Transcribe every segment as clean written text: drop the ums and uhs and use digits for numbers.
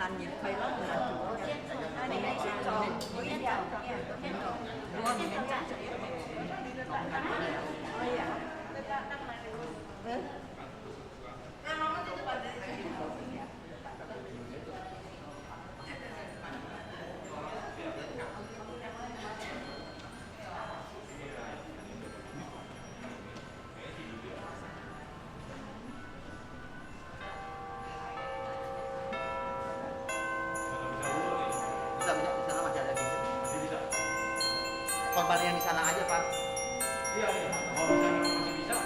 làm gì thuê lót mình làm chủ này này chị tròn có cái gì đúng không mình chặt Di sana masih ada gitu. Korban yang di sana aja, Pak. Iya, iya. Kalau misalnya masih bisa.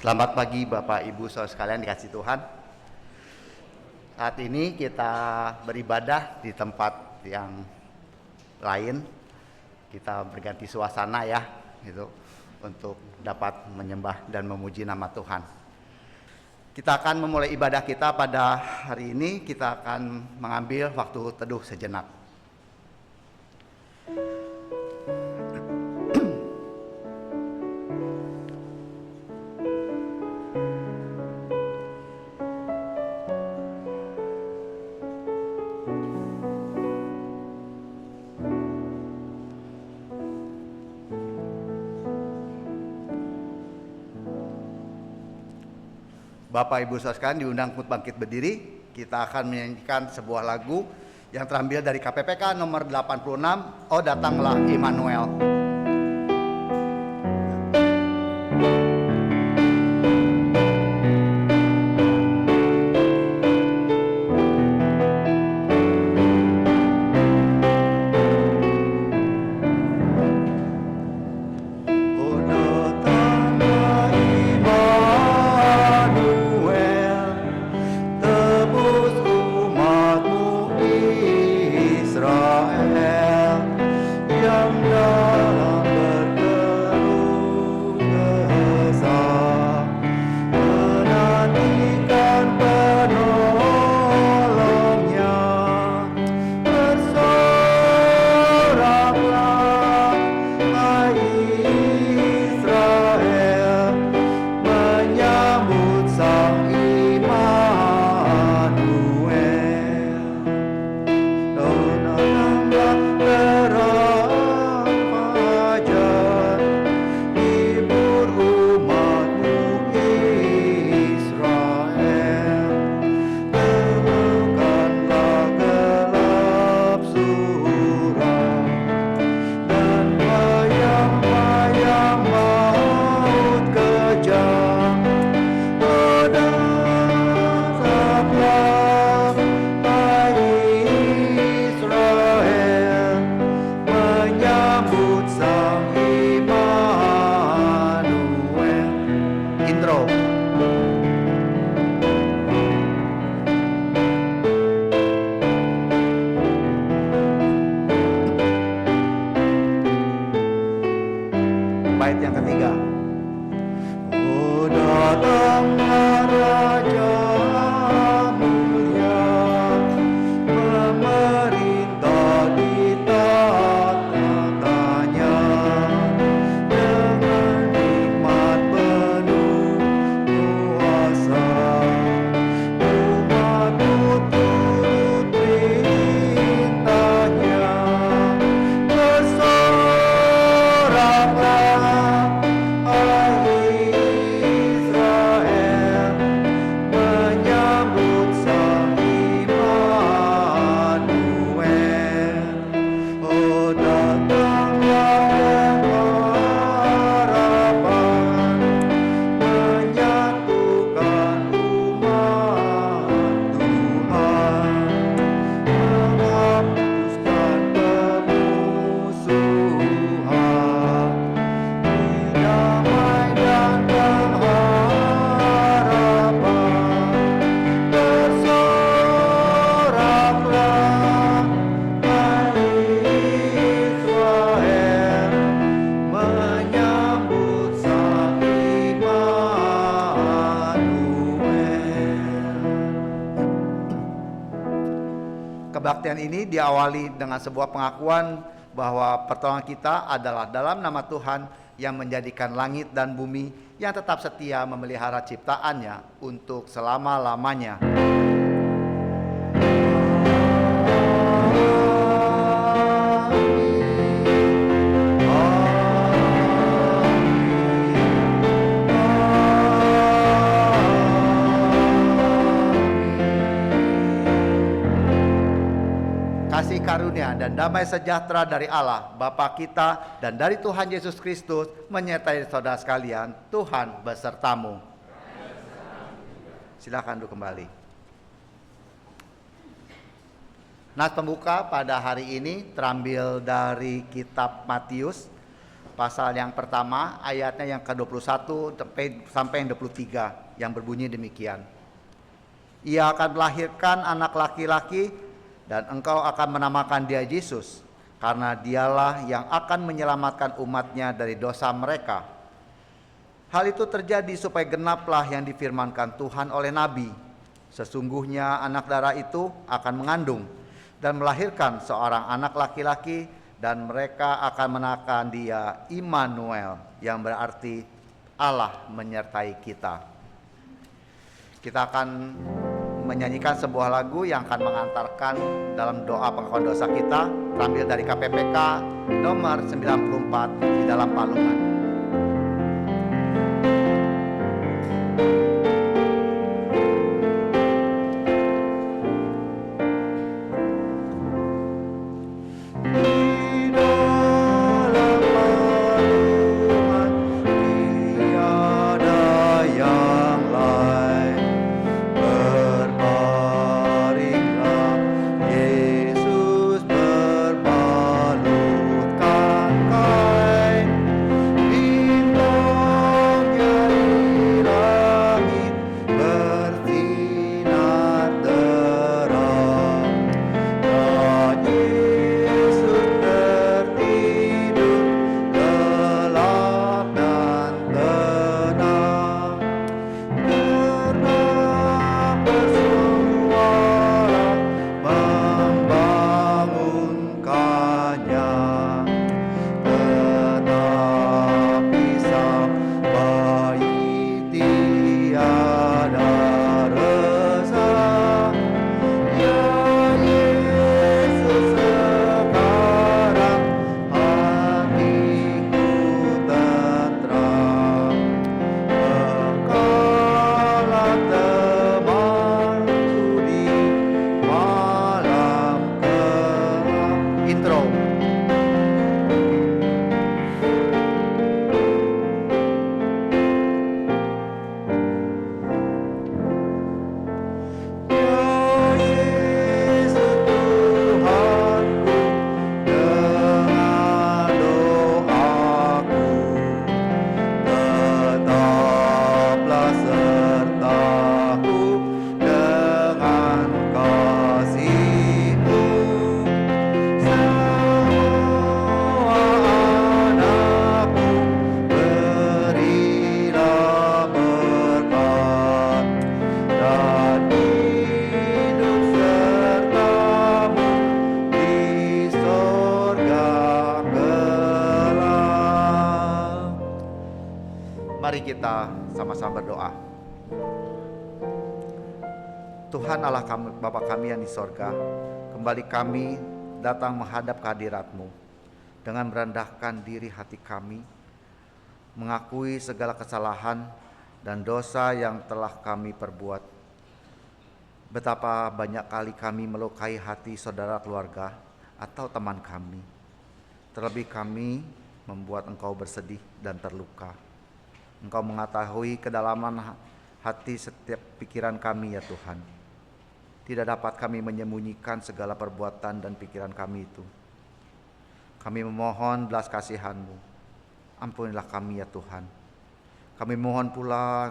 Selamat pagi Bapak Ibu saudara sekalian dikasih Tuhan. Saat ini kita beribadah di tempat yang lain. Kita berganti suasana ya, gitu, untuk dapat menyembah dan memuji nama Tuhan. Kita akan memulai ibadah kita pada hari ini. Kita akan mengambil waktu teduh sejenak. Bapak Ibu saudara sekalian diundang untuk bangkit berdiri. Kita akan menyanyikan sebuah lagu yang terambil dari KPPK nomor 86, Oh Datanglah Immanuel. Bait yang ketiga. Oh datanglah Raja mulia, memerintah di tahtanya, dengan nikmat penuh kuasa. Umatku turut perintahnya, bersoraklah Kebaktian ini diawali dengan sebuah pengakuan bahwa pertolongan kita adalah dalam nama Tuhan yang menjadikan langit dan bumi, yang tetap setia memelihara ciptaannya untuk selama-lamanya. Kasih karunia dan damai sejahtera dari Allah Bapa kita dan dari Tuhan Yesus Kristus menyertai saudara sekalian. Tuhan besertamu. Silakan duduk kembali. Nas pembuka pada hari ini terambil dari kitab Matius pasal yang pertama, ayatnya yang ke-21 sampai yang 23 yang berbunyi demikian. Ia akan melahirkan anak laki-laki dan engkau akan menamakan dia Yesus, karena dialah yang akan menyelamatkan umatnya dari dosa mereka. Hal itu terjadi supaya genaplah yang difirmankan Tuhan oleh Nabi. Sesungguhnya anak darah itu akan mengandung dan melahirkan seorang anak laki-laki, dan mereka akan menamakan dia Immanuel, yang berarti Allah menyertai kita. Kita akan menyanyikan sebuah lagu yang akan mengantarkan dalam doa pengakuan dosa kita, terambil dari KPPK nomor 94 di dalam palungan. Mari kita sama-sama berdoa. Tuhan Allah kami, Bapa kami yang di sorga, kembali kami datang menghadap kehadirat-Mu dengan merendahkan diri hati kami, mengakui segala kesalahan dan dosa yang telah kami perbuat. Betapa banyak kali kami melukai hati saudara keluarga atau teman kami. Terlebih kami membuat Engkau bersedih dan terluka. Engkau mengetahui kedalaman hati setiap pikiran kami ya Tuhan. Tidak dapat kami menyembunyikan segala perbuatan dan pikiran kami itu. Kami memohon belas kasihan-Mu. Ampunilah kami ya Tuhan. Kami mohon pula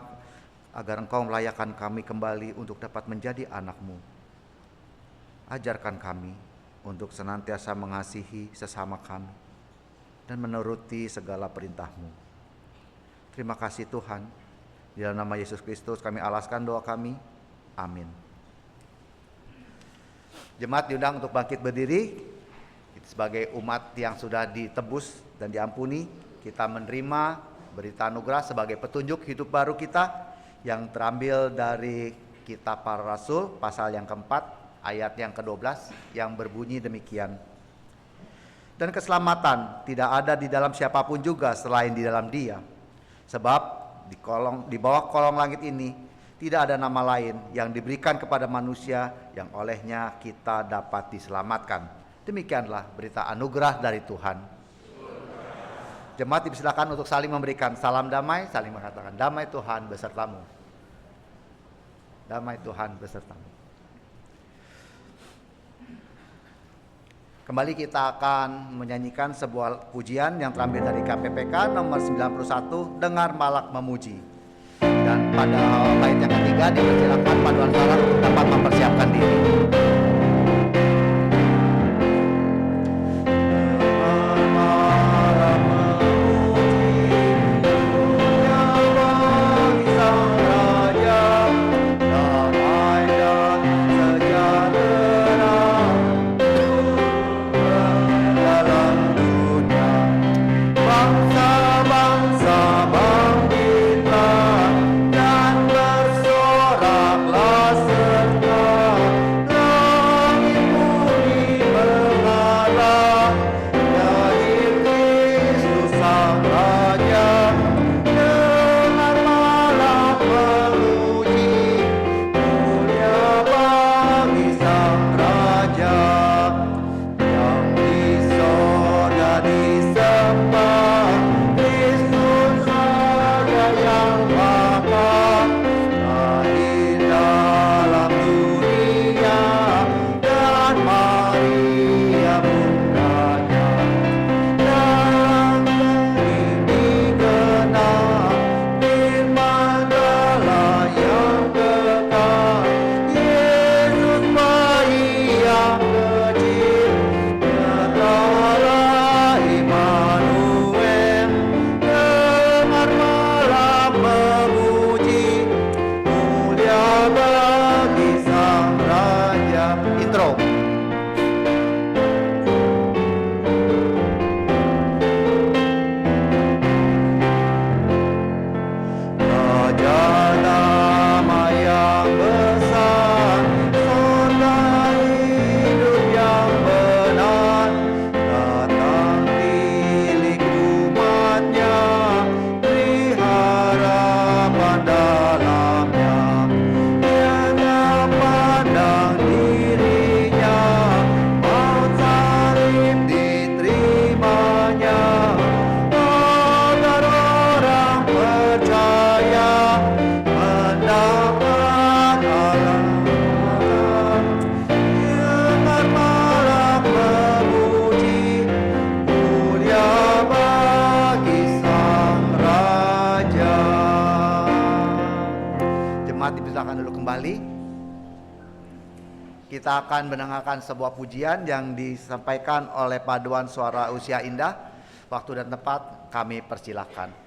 agar Engkau melayakkan kami kembali untuk dapat menjadi anak-Mu. Ajarkan kami untuk senantiasa mengasihi sesama kami dan menuruti segala perintah-Mu. Terima kasih Tuhan. Di dalam nama Yesus Kristus kami alaskan doa kami. Amin. Jemaat diundang untuk bangkit berdiri. Sebagai umat yang sudah ditebus dan diampuni, kita menerima berita anugerah sebagai petunjuk hidup baru kita yang terambil dari Kitab Para Rasul pasal yang keempat ayat yang ke-12 yang berbunyi demikian. Dan keselamatan tidak ada di dalam siapapun juga selain di dalam Dia. Sebab di bawah kolong langit ini tidak ada nama lain yang diberikan kepada manusia yang olehnya kita dapat diselamatkan. Demikianlah berita anugerah dari Tuhan. Jemaat dipersilakan untuk saling memberikan salam damai, saling mengatakan damai Tuhan besertamu. Damai Tuhan besertamu. Kembali kita akan menyanyikan sebuah pujian yang terambil dari KPPK nomor 91, Dengar Malak Memuji. Dan pada bait yang ketiga dipersilakan paduan suara untuk dapat mempersiapkan diri. Kita akan mendengarkan sebuah pujian yang disampaikan oleh paduan suara Usia Indah. Waktu dan tempat kami persilahkan.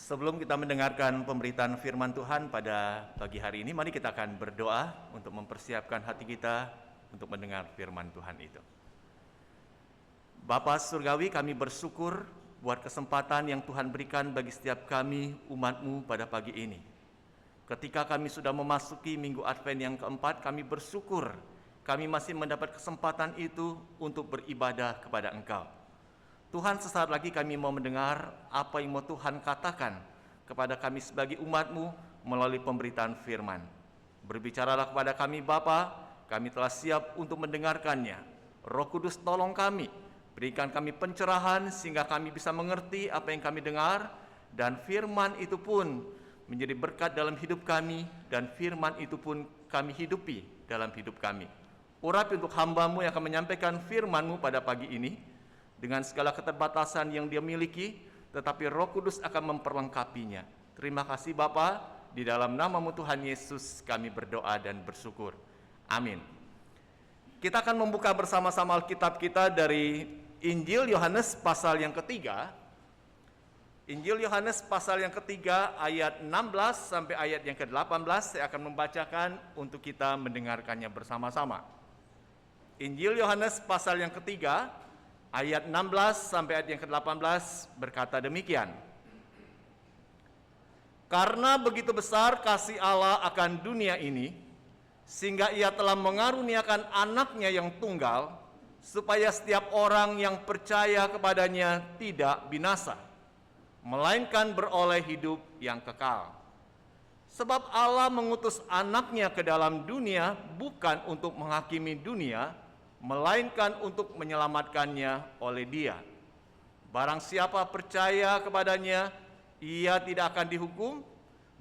Sebelum kita mendengarkan pemberitaan firman Tuhan pada pagi hari ini, mari kita akan berdoa untuk mempersiapkan hati kita untuk mendengar firman Tuhan itu. Bapa Surgawi, kami bersyukur buat kesempatan yang Tuhan berikan bagi setiap kami, umat-Mu pada pagi ini. Ketika kami sudah memasuki Minggu Advent yang keempat, kami bersyukur kami masih mendapat kesempatan itu untuk beribadah kepada Engkau. Tuhan, sesaat lagi kami mau mendengar apa yang mau Tuhan katakan kepada kami sebagai umat-Mu melalui pemberitaan firman. Berbicaralah kepada kami Bapa, kami telah siap untuk mendengarkannya. Roh Kudus tolong kami, berikan kami pencerahan sehingga kami bisa mengerti apa yang kami dengar, dan firman itu pun menjadi berkat dalam hidup kami, dan firman itu pun kami hidupi dalam hidup kami. Urapi untuk hamba-Mu yang akan menyampaikan firman-Mu pada pagi ini, dengan segala keterbatasan yang dia miliki, tetapi Roh Kudus akan memperlengkapinya. Terima kasih Bapa, di dalam nama-Mu Tuhan Yesus kami berdoa dan bersyukur. Amin. Kita akan membuka bersama-sama Alkitab kita dari Injil Yohanes pasal yang ketiga. Injil Yohanes pasal yang ketiga ayat 16 sampai ayat yang ke-18 saya akan membacakan untuk kita mendengarkannya bersama-sama. Injil Yohanes pasal yang ketiga ayat 16 sampai ayat yang ke-18 berkata demikian. Karena begitu besar kasih Allah akan dunia ini, sehingga ia telah mengaruniakan anaknya yang tunggal, supaya setiap orang yang percaya kepadanya tidak binasa, melainkan beroleh hidup yang kekal. Sebab Allah mengutus anaknya ke dalam dunia bukan untuk menghakimi dunia, melainkan untuk menyelamatkannya oleh Dia. Barang siapa percaya kepadanya, ia tidak akan dihukum.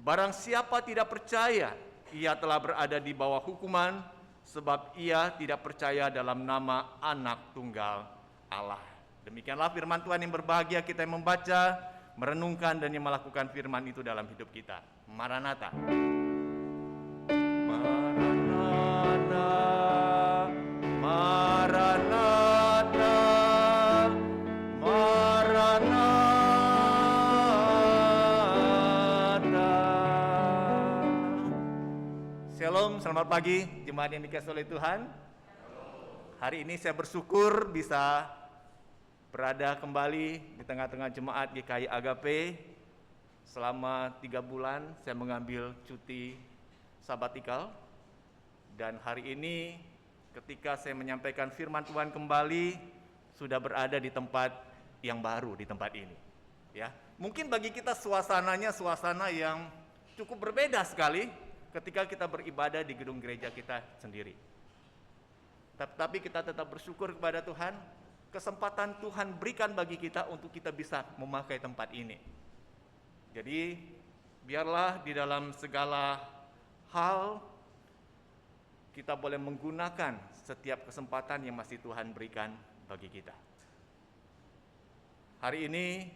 Barang siapa tidak percaya, ia telah berada di bawah hukuman, sebab ia tidak percaya dalam nama Anak Tunggal Allah. Demikianlah firman Tuhan yang berbahagia kita yang membaca, merenungkan, dan yang melakukan firman itu dalam hidup kita. Maranatha. Maranatha. Maranatha, Maranatha. Shalom, selamat pagi jemaat yang dikasihi oleh Tuhan. Hari ini saya bersyukur bisa berada kembali di tengah-tengah jemaat GKI Agape. Selama 3 bulan saya mengambil cuti sabatikal, dan hari ini ketika saya menyampaikan firman Tuhan kembali, sudah berada di tempat yang baru, di tempat ini. Ya, mungkin bagi kita suasananya suasana yang cukup berbeda sekali ketika kita beribadah di gedung gereja kita sendiri. Tapi kita tetap bersyukur kepada Tuhan, kesempatan Tuhan berikan bagi kita untuk kita bisa memakai tempat ini. Jadi, biarlah di dalam segala hal kita boleh menggunakan setiap kesempatan yang masih Tuhan berikan bagi kita. Hari ini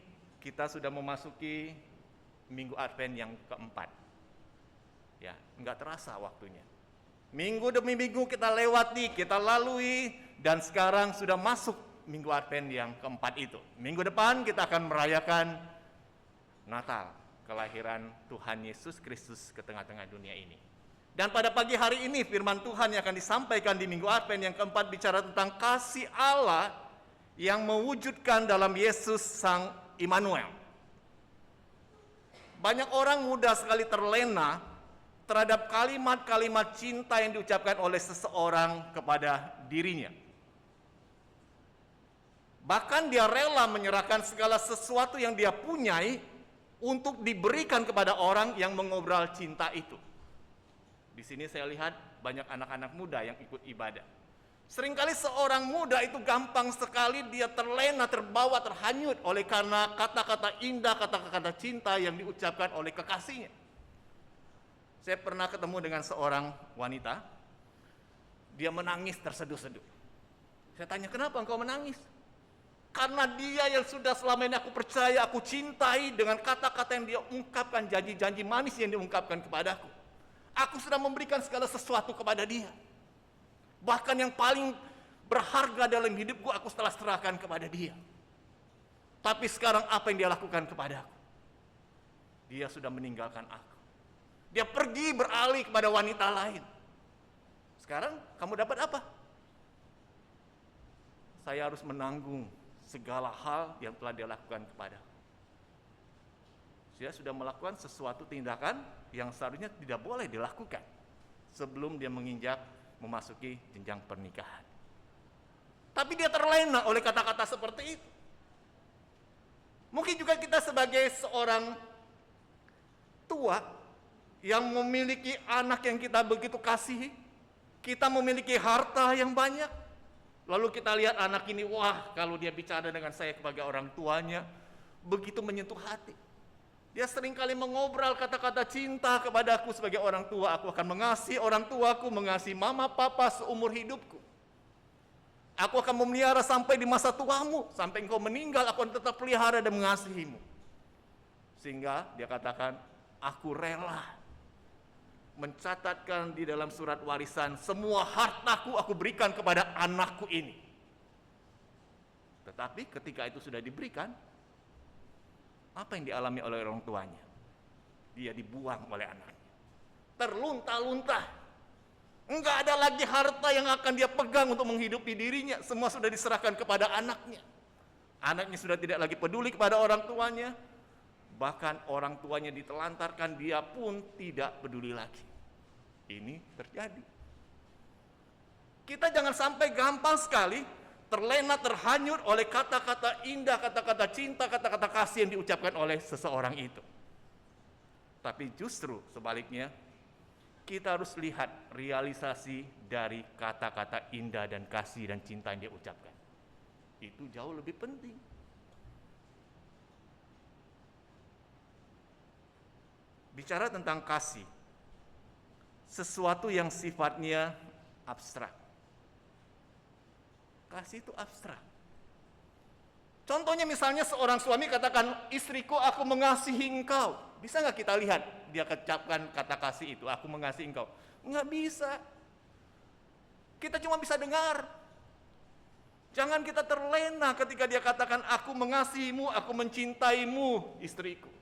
kita sudah memasuki Minggu Advent yang keempat. Ya, enggak terasa waktunya. Minggu demi minggu kita lewati, kita lalui, dan sekarang sudah masuk Minggu Advent yang keempat itu. Minggu depan kita akan merayakan Natal, kelahiran Tuhan Yesus Kristus ke tengah-tengah dunia ini. Dan pada pagi hari ini firman Tuhan yang akan disampaikan di Minggu Advent yang keempat bicara tentang kasih Allah yang mewujudkan dalam Yesus Sang Immanuel. Banyak orang mudah sekali terlena terhadap kalimat-kalimat cinta yang diucapkan oleh seseorang kepada dirinya. Bahkan dia rela menyerahkan segala sesuatu yang dia punyai untuk diberikan kepada orang yang mengobrol cinta itu. Di sini saya lihat banyak anak-anak muda yang ikut ibadah. Seringkali seorang muda itu gampang sekali dia terlena, terbawa, terhanyut oleh karena kata-kata indah, kata-kata cinta yang diucapkan oleh kekasihnya. Saya pernah ketemu dengan seorang wanita, dia menangis terseduh-seduh. Saya tanya, kenapa engkau menangis? Karena dia yang sudah selama ini aku percaya, aku cintai, dengan kata-kata yang dia ungkapkan, janji-janji manis yang diungkapkan kepadaku. Aku sudah memberikan segala sesuatu kepada dia. Bahkan yang paling berharga dalam hidupku aku telah serahkan kepada dia. Tapi sekarang apa yang dia lakukan kepadaku? dia sudah meninggalkan aku. Dia pergi beralih kepada wanita lain. Sekarang kamu dapat apa? Saya harus menanggung segala hal yang telah dia lakukan kepadaku. Dia sudah melakukan sesuatu tindakan yang seharusnya tidak boleh dilakukan sebelum dia menginjak memasuki jenjang pernikahan. Tapi dia terlena oleh kata-kata seperti itu. Mungkin juga kita sebagai seorang tua yang memiliki anak yang kita begitu kasihi, kita memiliki harta yang banyak, lalu kita lihat anak ini, wah kalau dia bicara dengan saya sebagai orang tuanya, begitu menyentuh hati. Dia seringkali mengobrol kata-kata cinta kepadaku sebagai orang tua. Aku akan mengasihi orang tuaku, mengasihi mama papa seumur hidupku. Aku akan memelihara sampai di masa tuamu, sampai engkau meninggal, aku akan tetap pelihara dan mengasihimu. Sehingga dia katakan, aku rela mencatatkan di dalam surat warisan, semua hartaku aku berikan kepada anakku ini. Tetapi ketika itu sudah diberikan, apa yang dialami oleh orang tuanya? Dia dibuang oleh anaknya. Terlunta-lunta. Enggak ada lagi harta yang akan dia pegang untuk menghidupi dirinya. Semua sudah diserahkan kepada anaknya. Anaknya sudah tidak lagi peduli kepada orang tuanya. Bahkan orang tuanya ditelantarkan, dia pun tidak peduli lagi. Ini terjadi. Kita jangan sampai gampang sekali terlena, terhanyut oleh kata-kata indah, kata-kata cinta, kata-kata kasih yang diucapkan oleh seseorang itu. Tapi justru sebaliknya, kita harus lihat realisasi dari kata-kata indah dan kasih dan cinta yang dia ucapkan. Itu jauh lebih penting. Bicara tentang kasih, sesuatu yang sifatnya abstrak. Kasih itu abstrak. Contohnya misalnya seorang suami katakan, istriku aku mengasihi engkau. Bisa nggak kita lihat dia ucapkan kata kasih itu, aku mengasihi engkau? Nggak bisa. Kita cuma bisa dengar. Jangan kita terlena ketika dia katakan, aku mengasihimu, aku mencintaimu, istriku.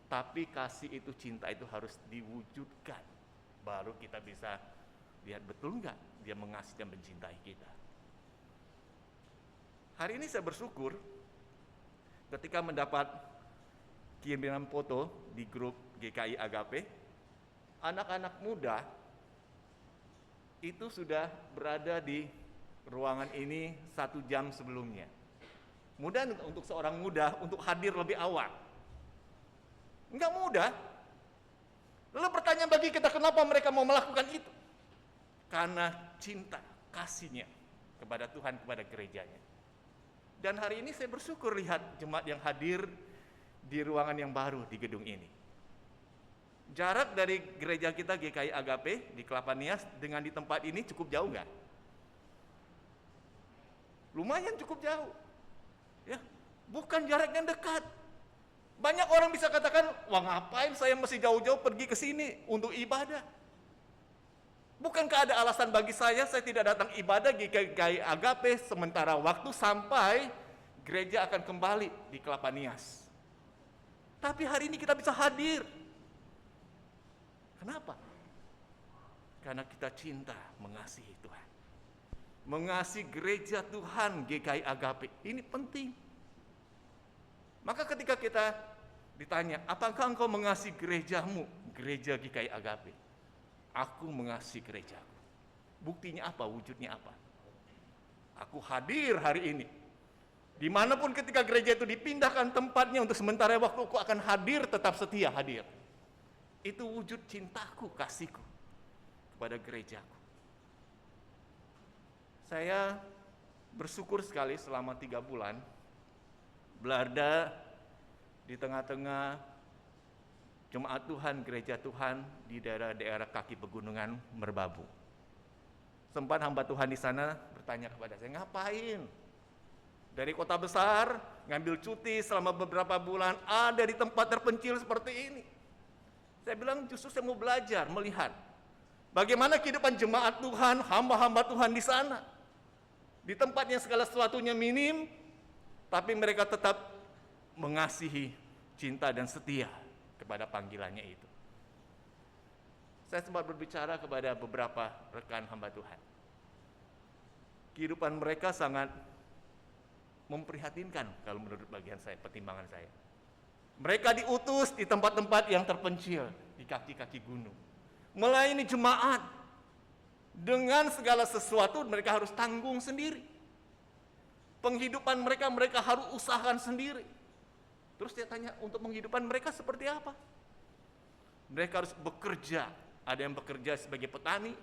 Tapi kasih itu, cinta itu harus diwujudkan. Baru kita bisa lihat betul nggak dia mengasihi dan mencintai kita. Hari ini saya bersyukur ketika mendapat kiriman foto di grup GKI Agape, anak-anak muda itu sudah berada di ruangan ini 1 jam sebelumnya. Mudah untuk seorang muda untuk hadir lebih awal. Enggak mudah. Lalu pertanyaan bagi kita, kenapa mereka mau melakukan itu? Karena cinta, kasihnya kepada Tuhan, kepada gerejanya. Dan hari ini saya bersyukur lihat jemaat yang hadir di ruangan yang baru di gedung ini. Jarak dari gereja kita GKI Agape di Kelapa Nias dengan di tempat ini cukup jauh nggak? Lumayan cukup jauh. Ya, bukan jarak yang dekat. Banyak orang bisa katakan, wah ngapain saya mesti jauh-jauh pergi ke sini untuk ibadah? Bukankah ada alasan bagi saya tidak datang ibadah di GKI Agape sementara waktu sampai gereja akan kembali di Kelapa Nias. Tapi hari ini kita bisa hadir. Kenapa? Karena kita cinta mengasihi Tuhan. Mengasihi gereja Tuhan GKI Agape. Ini penting. Maka ketika kita ditanya, apakah engkau mengasihi gerejamu, gereja GKI Agape? Aku mengasihi gerejaku. Buktinya apa? Wujudnya apa? Aku hadir hari ini. Dimanapun ketika gereja itu dipindahkan tempatnya untuk sementara waktu, aku akan hadir, tetap setia hadir. Itu wujud cintaku, kasihku kepada gerejaku. Saya bersyukur sekali selama 3 bulan berada di tengah-tengah jemaat Tuhan, gereja Tuhan di daerah-daerah kaki pegunungan Merbabu. Sempat hamba Tuhan di sana bertanya kepada saya, ngapain? Dari kota besar, ngambil cuti selama beberapa bulan, ada di tempat terpencil seperti ini. Saya bilang justru saya mau belajar, melihat bagaimana kehidupan jemaat Tuhan, hamba-hamba Tuhan di sana. Di tempat yang segala sesuatunya minim, tapi mereka tetap mengasihi, cinta dan setia kepada panggilannya itu. Saya sempat berbicara kepada beberapa rekan hamba Tuhan. Kehidupan mereka sangat memprihatinkan kalau menurut bagian saya, pertimbangan saya. Mereka diutus di tempat-tempat yang terpencil, di kaki-kaki gunung, melayani jemaat. Dengan segala sesuatu mereka harus tanggung sendiri. Penghidupan mereka harus usahakan sendiri. Terus dia tanya, untuk penghidupan mereka seperti apa? Mereka harus bekerja. Ada yang bekerja sebagai petani,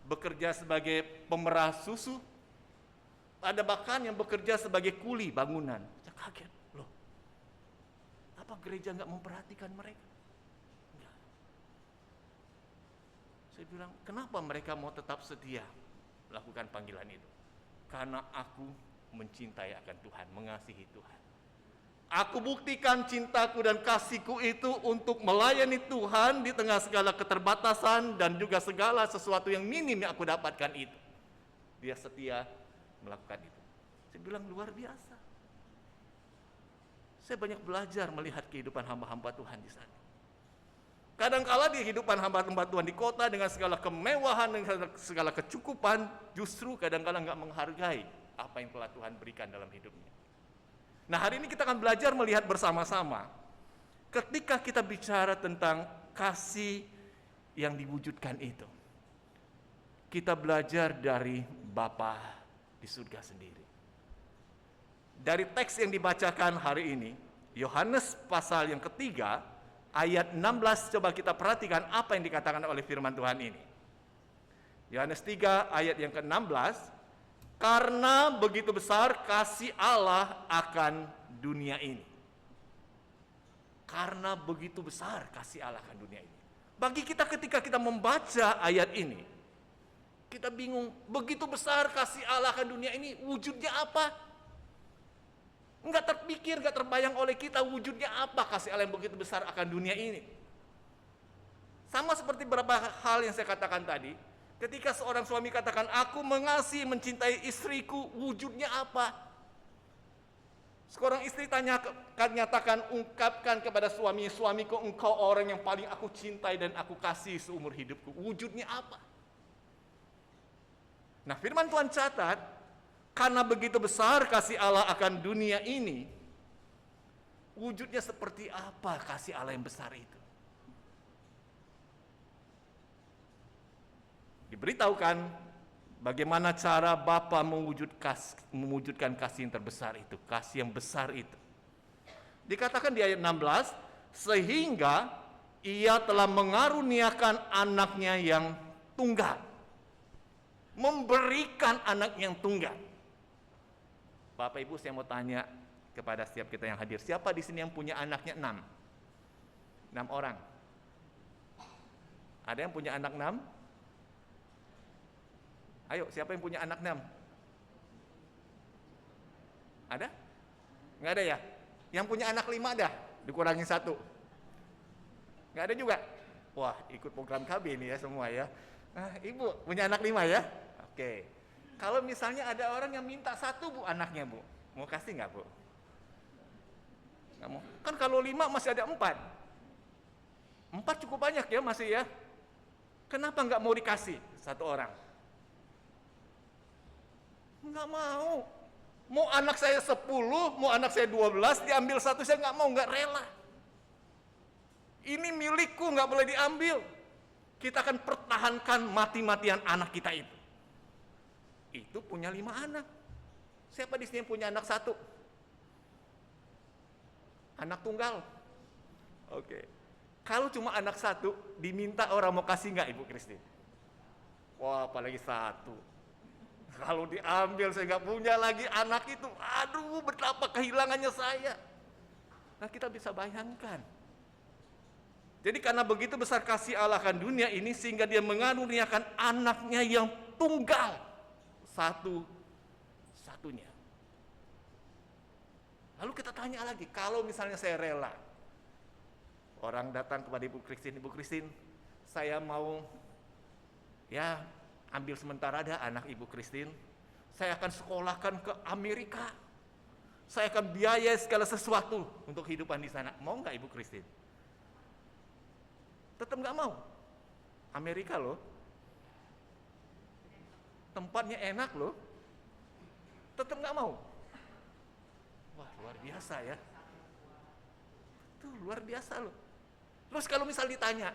bekerja sebagai pemerah susu, ada bahkan yang bekerja sebagai kuli bangunan. Saya kaget, loh, apa gereja nggak memperhatikan mereka? Enggak. Saya bilang, kenapa mereka mau tetap setia melakukan panggilan itu? Karena aku mencintai akan Tuhan, mengasihi Tuhan. Aku buktikan cintaku dan kasihku itu untuk melayani Tuhan di tengah segala keterbatasan dan juga segala sesuatu yang minim yang aku dapatkan itu. Dia setia melakukan itu. Saya bilang luar biasa. Saya banyak belajar melihat kehidupan hamba-hamba Tuhan di sana. Kadangkala di kehidupan hamba-hamba Tuhan di kota dengan segala kemewahan, dengan segala kecukupan, justru kadangkala nggak menghargai apa yang telah Tuhan berikan dalam hidupnya. Nah, hari ini kita akan belajar melihat bersama-sama ketika kita bicara tentang kasih yang diwujudkan itu. Kita belajar dari Bapa di surga sendiri. Dari teks yang dibacakan hari ini, Yohanes pasal yang ketiga, ayat 16, coba kita perhatikan apa yang dikatakan oleh firman Tuhan ini. Yohanes 3 ayat yang ke-16, karena begitu besar kasih Allah akan dunia ini. Karena begitu besar kasih Allah akan dunia ini. Bagi kita ketika kita membaca ayat ini, kita bingung, begitu besar kasih Allah akan dunia ini, wujudnya apa? Enggak terpikir, enggak terbayang oleh kita wujudnya apa kasih Allah yang begitu besar akan dunia ini. Sama seperti beberapa hal yang saya katakan tadi, ketika seorang suami katakan, aku mengasihi, mencintai istriku, wujudnya apa? Seorang istri nyatakan, ungkapkan kepada suami, suamiku engkau orang yang paling aku cintai dan aku kasih seumur hidupku. Wujudnya apa? Nah, firman Tuhan catat, karena begitu besar kasih Allah akan dunia ini, wujudnya seperti apa kasih Allah yang besar itu? Diberitahukan bagaimana cara Bapa mewujudkan kasih yang terbesar itu, kasih yang besar itu. Dikatakan di ayat 16, sehingga ia telah mengaruniakan anaknya yang tunggal. Memberikan anak yang tunggal. Bapak Ibu, saya mau tanya kepada setiap kita yang hadir, siapa di sini yang punya anaknya 6? 6 orang. Ada yang punya anak 6? Ayo, siapa yang punya anak 6? Ada? Nggak ada ya? Yang punya anak 5 ada? Dikurangi 1. Nggak ada juga? Wah, ikut program KB ini ya semua ya. Nah, Ibu punya anak 5 ya? Oke. Kalau misalnya ada orang yang minta 1 Bu anaknya Bu, mau kasih nggak Bu? Nggak mau. Kan kalau 5 masih ada 4. 4 cukup banyak ya masih ya. Kenapa nggak mau dikasih 1 orang? Nggak mau. Mau anak saya 10, mau anak saya 12, diambil 1 saya nggak mau, nggak rela. Ini milikku, nggak boleh diambil. Kita akan pertahankan mati-matian anak kita itu. Itu punya 5 anak. Siapa di sini yang punya anak 1? Anak tunggal. Oke. Kalau cuma anak 1, diminta orang mau kasih nggak Ibu Christine? Wah, apalagi 1. Kalau diambil saya nggak punya lagi anak itu, aduh betapa kehilangannya saya. Nah, kita bisa bayangkan. Jadi karena begitu besar kasih Allah akan dunia ini, sehingga dia mengaruniakan anaknya yang tunggal, satu-satunya. Lalu kita tanya lagi, kalau misalnya saya rela, orang datang kepada Ibu Christine, saya mau ya ambil sementara ada anak Ibu Christine, saya akan sekolahkan ke Amerika, saya akan biayai segala sesuatu untuk kehidupan di sana. Mau nggak Ibu Christine? Tetap nggak mau. Amerika loh, tempatnya enak loh, tetap nggak mau. Wah, luar biasa ya. Itu luar biasa loh. Terus kalau misal ditanya,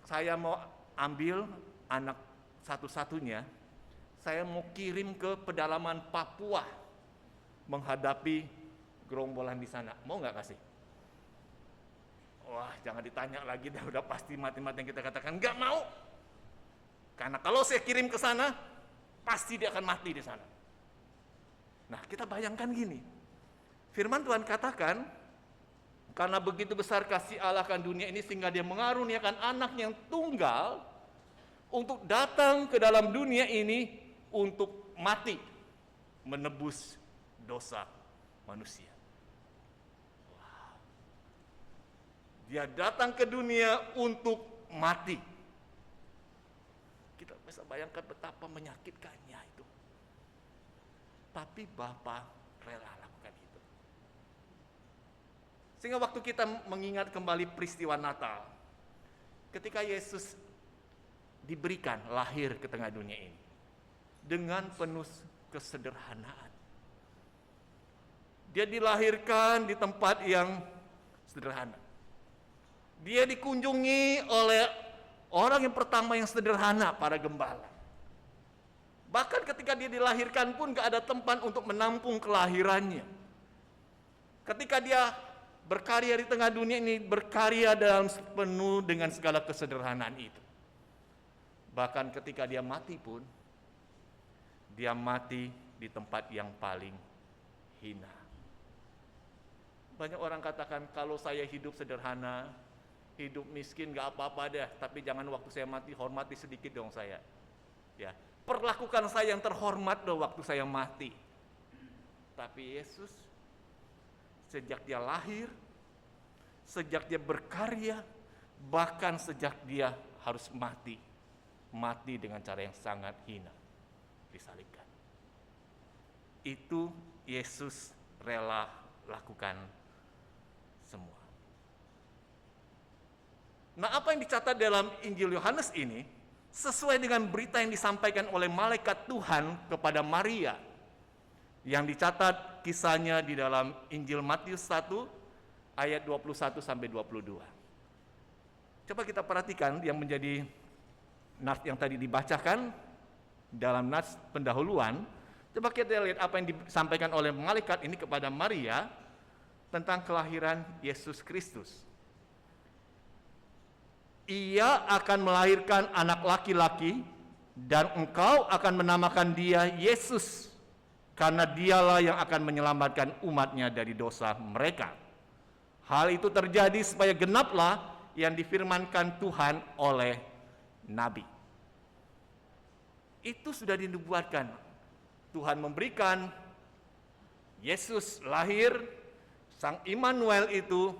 saya mau ambil anak satu-satunya, saya mau kirim ke pedalaman Papua menghadapi gerombolan di sana, mau nggak kasih? Wah, jangan ditanya lagi, dah udah pasti mati-mati yang kita katakan nggak mau. Karena kalau saya kirim ke sana, pasti dia akan mati di sana. Nah, kita bayangkan gini, firman Tuhan katakan, karena begitu besar kasih Allah akan dunia ini sehingga dia mengaruniakan anak yang tunggal untuk datang ke dalam dunia ini untuk mati, menebus dosa manusia. Wow. Dia datang ke dunia untuk mati. Kita bisa bayangkan betapa menyakitkannya itu. Tapi Bapa rela lakukan itu. Sehingga waktu kita mengingat kembali peristiwa Natal, ketika Yesus diberikan lahir ke tengah dunia ini, dengan penuh kesederhanaan. Dia dilahirkan di tempat yang sederhana. Dia dikunjungi oleh orang yang pertama yang sederhana, para gembala. Bahkan ketika dia dilahirkan pun gak ada tempat untuk menampung kelahirannya. Ketika dia berkarya di tengah dunia ini, berkarya dalam penuh dengan segala kesederhanaan itu. Bahkan ketika dia mati pun, dia mati di tempat yang paling hina. Banyak orang katakan, kalau saya hidup sederhana, hidup miskin gak apa-apa deh, tapi jangan waktu saya mati, hormati sedikit dong saya. Ya, perlakukan saya yang terhormat dong waktu saya mati. Tapi Yesus, sejak dia lahir, sejak dia berkarya, bahkan sejak dia harus mati dengan cara yang sangat hina, disalibkan. Itu Yesus rela lakukan semua. Nah, apa yang dicatat dalam Injil Yohanes ini sesuai dengan berita yang disampaikan oleh malaikat Tuhan kepada Maria, yang dicatat kisahnya di dalam Injil Matius 1 ayat 21 sampai 22. Coba kita perhatikan yang menjadi nas yang tadi dibacakan dalam nas pendahuluan. Coba kita lihat apa yang disampaikan oleh malaikat ini kepada Maria tentang kelahiran Yesus Kristus. Ia akan melahirkan anak laki-laki dan engkau akan menamakan dia Yesus, karena dialah yang akan menyelamatkan umatnya dari dosa mereka. Hal itu terjadi supaya genaplah yang difirmankan Tuhan oleh Nabi. Itu sudah dinubuatkan. Tuhan memberikan Yesus lahir, Sang Immanuel itu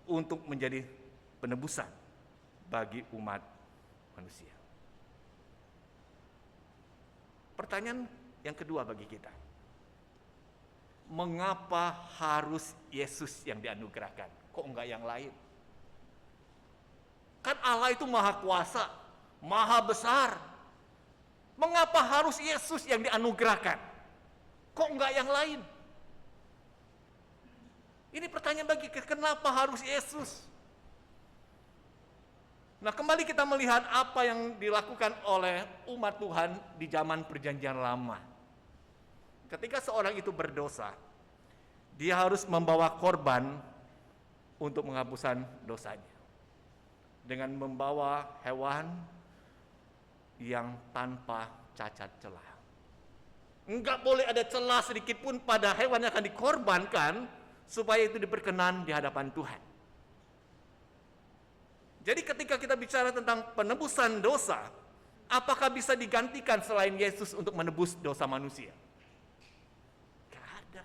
untuk menjadi penebusan bagi umat manusia. Pertanyaan yang kedua bagi kita, mengapa harus Yesus yang dianugerahkan? Kok enggak yang lain? Kan Allah itu maha kuasa, maha besar. Mengapa harus Yesus yang dianugerahkan? Kok enggak yang lain? Ini pertanyaan bagi kita, kenapa harus Yesus? Nah, kembali kita melihat apa yang dilakukan oleh umat Tuhan di zaman Perjanjian Lama. Ketika seorang itu berdosa, dia harus membawa korban untuk penghapusan dosanya. Dengan membawa hewan yang tanpa cacat celah. Enggak boleh ada celah sedikit pun pada hewan yang akan dikorbankan supaya itu diperkenan di hadapan Tuhan. Jadi ketika kita bicara tentang penebusan dosa, apakah bisa digantikan selain Yesus untuk menebus dosa manusia? Gak ada.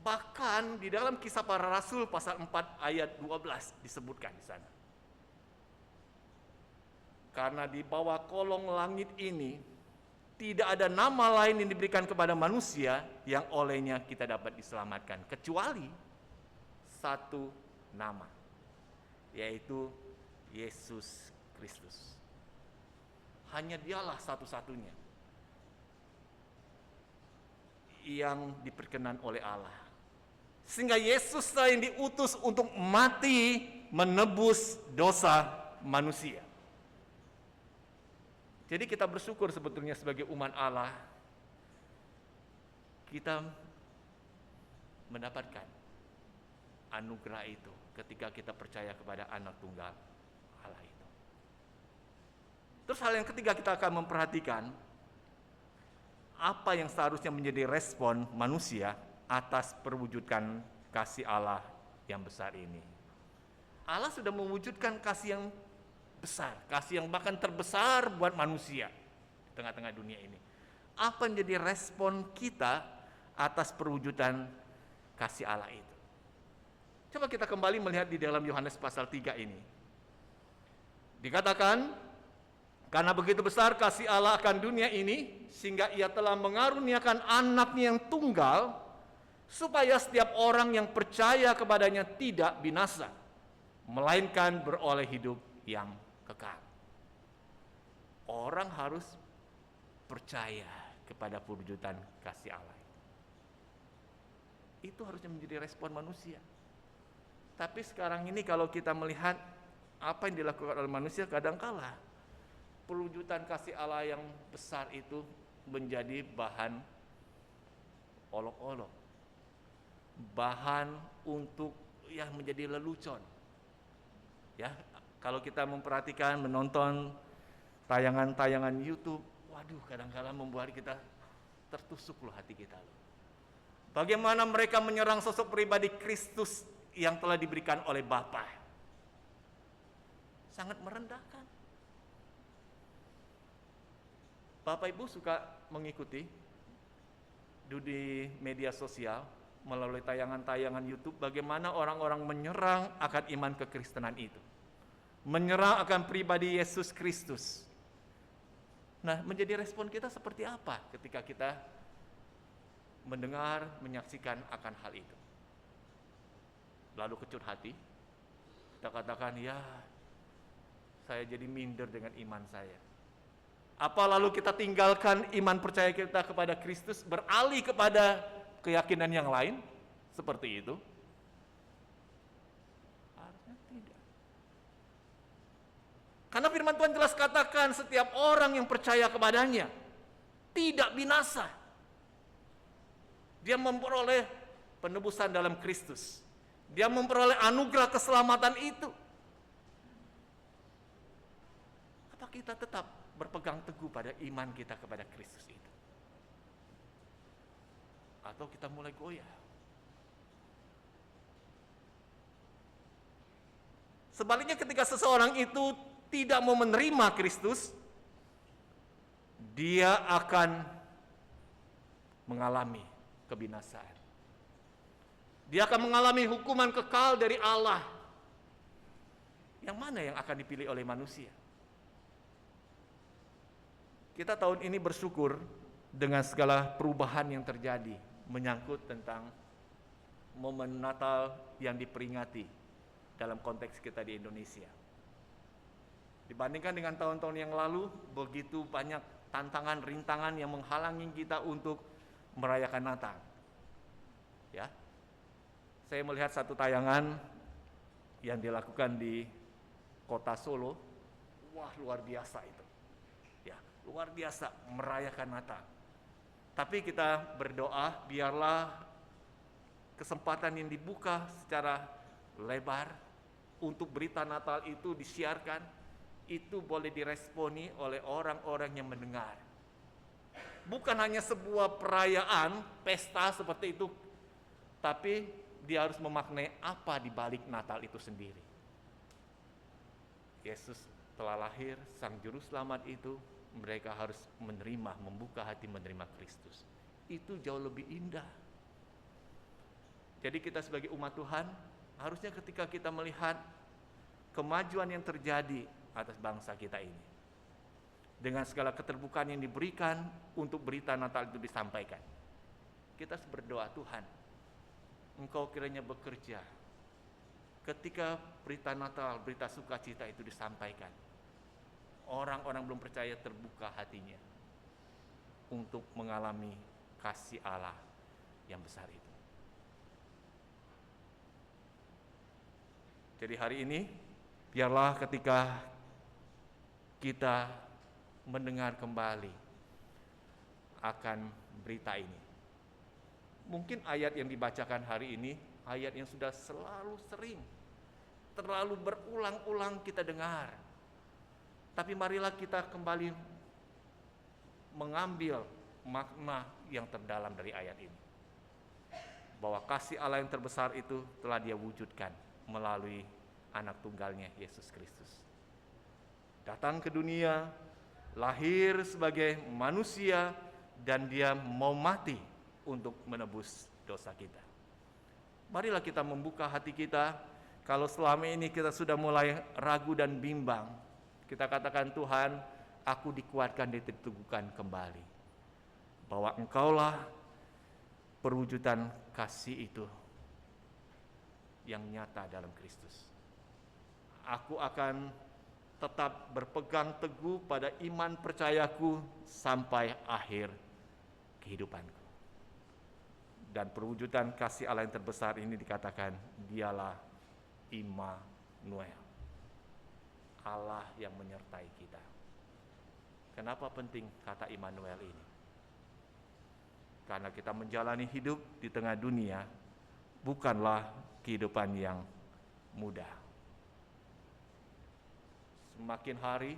Bahkan di dalam Kisah Para Rasul pasal 4 ayat 12 disebutkan di sana. Karena di bawah kolong langit ini tidak ada nama lain yang diberikan kepada manusia yang olehnya kita dapat diselamatkan, kecuali satu nama, yaitu Yesus Kristus. Hanya dialah satu-satunya yang diperkenan oleh Allah. Sehingga Yesus yang diutus untuk mati menebus dosa manusia. Jadi kita bersyukur sebetulnya sebagai umat Allah, kita mendapatkan anugerah itu ketika kita percaya kepada anak tunggal Allah itu. Terus hal yang ketiga kita akan memperhatikan apa yang seharusnya menjadi respon manusia atas perwujudan kasih Allah yang besar ini. Allah sudah mewujudkan kasih yang besar, kasih yang bahkan terbesar buat manusia di tengah-tengah dunia ini. Apa yang menjadi respon kita atas perwujudan kasih Allah itu? Coba kita kembali melihat di dalam Yohanes pasal 3 ini. Dikatakan, karena begitu besar kasih Allah akan dunia ini, sehingga ia telah mengaruniakan anaknya yang tunggal, supaya setiap orang yang percaya kepadanya tidak binasa, melainkan beroleh hidup yang kekal. Orang harus percaya kepada perwujudan kasih Allah. Itu harusnya menjadi respon manusia. Tapi sekarang ini kalau kita melihat apa yang dilakukan oleh manusia, kadangkala perwujudan kasih Allah yang besar itu menjadi bahan olok-olok, bahan untuk yang menjadi lelucon. Ya, kalau kita memperhatikan, menonton tayangan-tayangan YouTube, waduh, kadang-kala membuat kita tertusuk loh hati kita loh. Bagaimana mereka menyerang sosok pribadi Kristus yang telah diberikan oleh Bapa. Sangat merendahkan. Bapak Ibu suka mengikuti di media sosial melalui tayangan-tayangan YouTube bagaimana orang-orang menyerang akan iman kekristenan itu. Menyerang akan pribadi Yesus Kristus. Nah, menjadi respon kita seperti apa ketika kita mendengar, menyaksikan akan hal itu? Lalu kecut hati, kita katakan, ya saya jadi minder dengan iman saya. Apa lalu kita tinggalkan iman percaya kita kepada Kristus, beralih kepada keyakinan yang lain? Seperti itu? Harusnya tidak. Karena firman Tuhan jelas katakan setiap orang yang percaya kepadanya tidak binasa. Dia memperoleh penebusan dalam Kristus. Dia memperoleh anugerah keselamatan itu. Apa kita tetap berpegang teguh pada iman kita kepada Kristus itu? Atau kita mulai goyah? Sebaliknya ketika seseorang itu tidak mau menerima Kristus, dia akan mengalami kebinasaan. Dia akan mengalami hukuman kekal dari Allah. Yang mana yang akan dipilih oleh manusia? Kita tahun ini bersyukur dengan segala perubahan yang terjadi menyangkut tentang momen Natal yang diperingati dalam konteks kita di Indonesia. Dibandingkan dengan tahun-tahun yang lalu, begitu banyak tantangan, rintangan yang menghalangi kita untuk merayakan Natal. Ya, saya melihat satu tayangan yang dilakukan di kota Solo, wah luar biasa itu. Ya, luar biasa merayakan Natal. Tapi kita berdoa biarlah kesempatan yang dibuka secara lebar untuk berita Natal itu disiarkan, itu boleh diresponi oleh orang-orang yang mendengar. Bukan hanya sebuah perayaan, pesta seperti itu, tapi dia harus memaknai apa di balik Natal itu sendiri. Yesus telah lahir, Sang Juru Selamat itu, mereka harus menerima, membuka hati menerima Kristus. Itu jauh lebih indah. Jadi kita sebagai umat Tuhan, harusnya ketika kita melihat kemajuan yang terjadi atas bangsa kita ini, dengan segala keterbukaan yang diberikan untuk berita Natal itu disampaikan, kita berdoa, Tuhan, Engkau kiranya bekerja ketika berita Natal, berita sukacita itu disampaikan, orang-orang belum percaya terbuka hatinya untuk mengalami kasih Allah yang besar itu. Jadi hari ini, biarlah ketika kita mendengar kembali akan berita ini, mungkin ayat yang dibacakan hari ini, ayat yang sudah selalu sering, terlalu berulang-ulang kita dengar. Tapi marilah kita kembali mengambil makna yang terdalam dari ayat ini. Bahwa kasih Allah yang terbesar itu telah Dia wujudkan melalui anak tunggalnya Yesus Kristus. Datang ke dunia, lahir sebagai manusia, dan Dia mau mati untuk menebus dosa kita. Marilah kita membuka hati kita. Kalau selama ini kita sudah mulai ragu dan bimbang, kita katakan, Tuhan, aku dikuatkan, diteguhkan kembali, bahwa Engkaulah perwujudan kasih itu yang nyata dalam Kristus. Aku akan tetap berpegang teguh pada iman percayaku sampai akhir kehidupanku. Dan perwujudan kasih Allah yang terbesar ini dikatakan, Dialah Immanuel, Allah yang menyertai kita. Kenapa penting kata Immanuel ini? Karena kita menjalani hidup di tengah dunia bukanlah kehidupan yang mudah. Semakin hari